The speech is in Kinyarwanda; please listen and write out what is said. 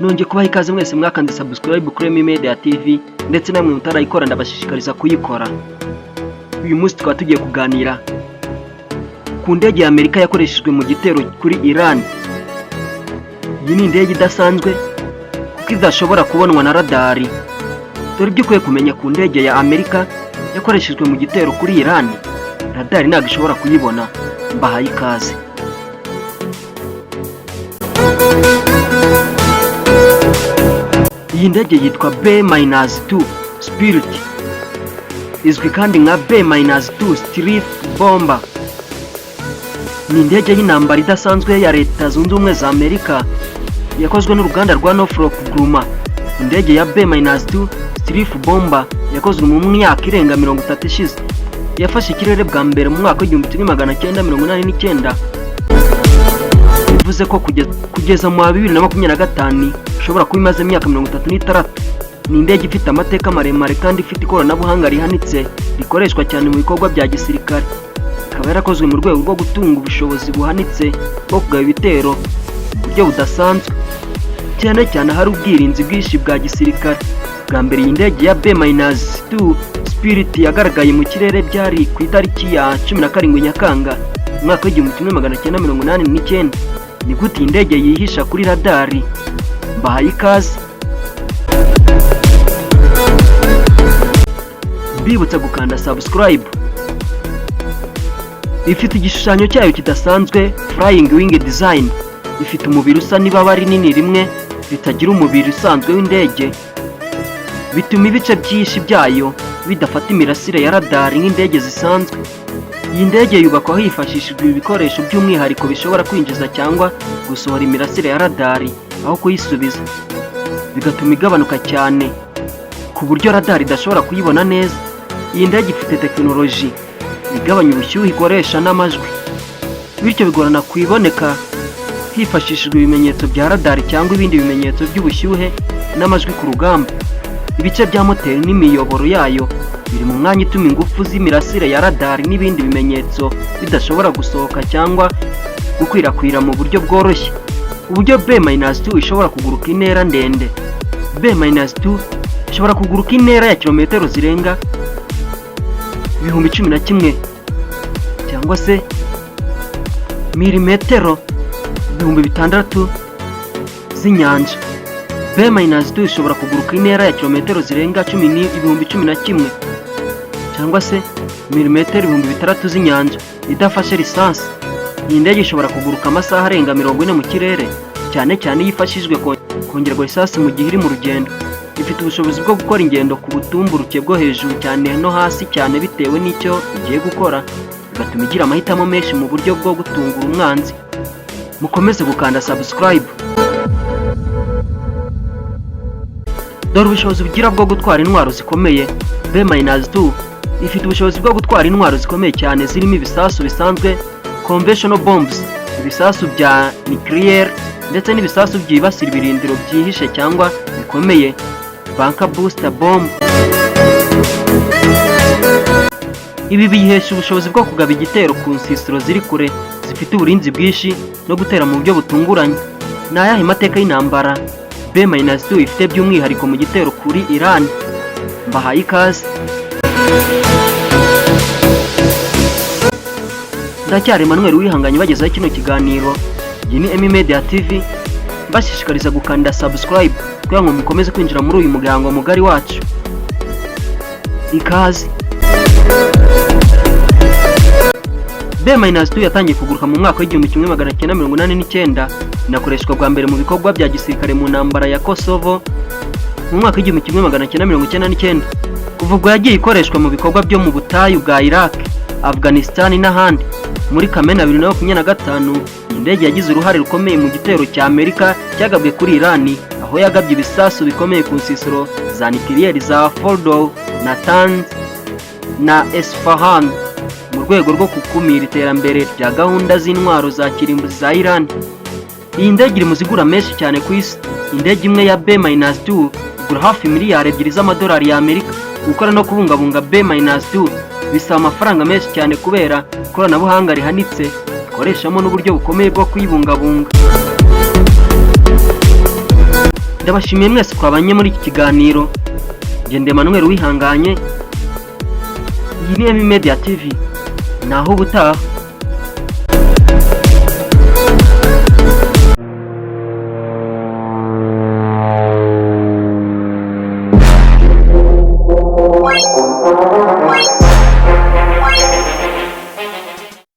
Nongeye kubaha ikaze mwese mwakande subscribe kuri Emmy Media TV ndetse namwe mutarayikora ndabashishikariza kuyikora. Uyu munsi tukaba tugiye kuganira ku ndege ya Amerika yakoreshejwe mu gitero kuri Iran. Iyi ni indege idasanzwe kuko idashobora kubonwa na radari. Dore ibyo ukwiye kumenya ku ndege ya Amerika yakoreshejwe mu gitero kuri Iran. Radari ntabwo ishobora kuyibona. Mbahaye ikaze. Iyi ndege yitwa B-2 Sprit, izwi kandi nka B-2 Sprit bomber. Ni indege y'intambara idasanzwe ya Leta Zunze Ubumwe za Amerika yakozwe n'uruganda rwa Northrop. Indege ya B-2 Sprit bomber yakozwe mu myaka irenga 30 ishize. Yafashe ikirere bwa mbere mu mwaka w'1989. Bivuze ko kugeza mu 2025 ushobora kuba imaze imyaka 36. Ni indege ifite amateka maremare kandi ifite ikoranabuhanga rihanitse rikoreshwa cyane mu bikorwa bya gisirikare. Ikaba yarakozwe mu rwego rwo gutunga ubushobozi buhanitse bwo kugaba ibitero mu buryo budasanzwe, cyane cyane hari ubwirinzi bwinshi bwa gisirikare. Bwa mbere iyi ndege ya B-2 Sprit yagaragaye mu kirere byari ku itariki ya 17 Nyakanga mu mwaka w'1989. Ni gute iyi ndege yihisha kuri radari? Mbahaye ikaze. Mbibutsa gukanda subscribe. Ifite igishushanyo cyayo kidasanzwe, flying wing design. Ifite umubiri usa n'ibaba rinini rimwe ritagira umubiri usanzwe w'indege, bituma ibice byinshi byayo bidafata imirasire ya radari nk'indege zisanzwe. Iyi ndege yubakwa hifashishijwe ibikoresho by'umwihariko bishobora kwinjiza cyangwa gusohora imirasire ya radari aho kuyisubiza, bigatuma igabanuka cyane ku buryo radari idashobora kuyibona neza. Iyi ndege ifite tekinoloji igabanya ubushyuhe ikoresha n'amajwi, bityo bigorana kuyiboneka hifashishijwe ibimenyetso bya radari cyangwa ibindi bimenyetso by'ubushyuhe n'amajwi ku rugamba. Ibice bya moteri n'imiyoboro yayo biri mu mwanya ituma ingufu z'imirasire ya radari n'ibindi bimenyetso bidashobora gusohoka cyangwa gukwirakwira mu buryo bworoshye. Uburyo B-2 ishobora kuguruka intera ndende. B-2 ishobora kuguruka intera ya kilometero zirenga 11,000 cyangwa se milimetero 6,000 z'inyanja. B-2 ishobora kuguruka intera ya kilometero zirenga 11,000 cyangwa se milimetero 6,000 z'inyanja idafashe lisansi. Iyi ndege ishobora kuguruka amasaha arenga 40 mu kirere, cyane cyane yifashishijwe kongerwa lisansi mu gihe iri mu rugendo. Ifite ubushobozi bwo gukora ingendo ku butumburuke bwo hejuru cyane no hasi cyane bitewe n'icyo igiye gukora, bigatuma igira amahitamo menshi mu buryo bwo gutungura umwanzi. Mukomeze gukanda subscribe. Dore ubushobozi bugira bwo gutwara intwaro zikomeye. B-2 ifite ubushobozi bwo gutwara intwaro zikomeye cyane zirimo ibisasu bisanzwe conventional bombs, ibisasu bya nuclear ndetse n'ibisasu byibasira ibirindiro byihishe cyangwa bikomeye, bunker booster bomb. Ibi biyihesha ubushobozi bwo kugaba igitero ku nsisiro ziri kure zifite uburinzi bwinshi no gutera mu buryo butunguranye. Ni ayahe mateka y'intambara B-2 ifite by'umwihariko mu gitero kuri Iran? Mbahaye ikaze. Ndacyari Emmanuel wihanganye bagezaho kino kiganiro. Iyi ni Emmy Media TV, bashishikariza gukanda subscribe kugira ngo mukomeze kwinjira muri uyu muryango mugari wacu. Ikaze. B-2 yatangiye kuguruka mu mwaka w'1989. Inakoreshwa bwa mbere mu bikorwa bya gisirikare mu ntambara ya Kosovo mu mwaka w'1999. Kuva ubwo yagiye ikoreshwa mu bikorwa byo mu butayu bwa Iraq, Afghanistan n'ahandi. Muri Kamena 2025 indege yagize uruhare rukomeye mu gitero cya Amerika cyagabwe kuri Iran, aho yagabye ibisasu bikomeye ku nsisiro za nuclear za Fordow, Natanz na Esfahan mu rwego rwo gukumira iterambere rya gahunda z'intwaro za kirimbuzi za Iran. Iyi ndege iri mu zigura menshi cyane ku isi. Indege imwe ya B-2 igura hafi miliyari 2 z'amadolari ya Amerika. Gukora no kubungabunga B-2 bisaba amafaranga menshi cyane kubera ikoranabuhanga rihanitse ikoreshamo n'uburyo bukomeye bwo kuyibungabunga. ndabashimiye mwese twabanye muri iki kiganiro. Ngende Emmanuel wihanganye. Iyi ni Emmy Media TV. Naho ubutaha.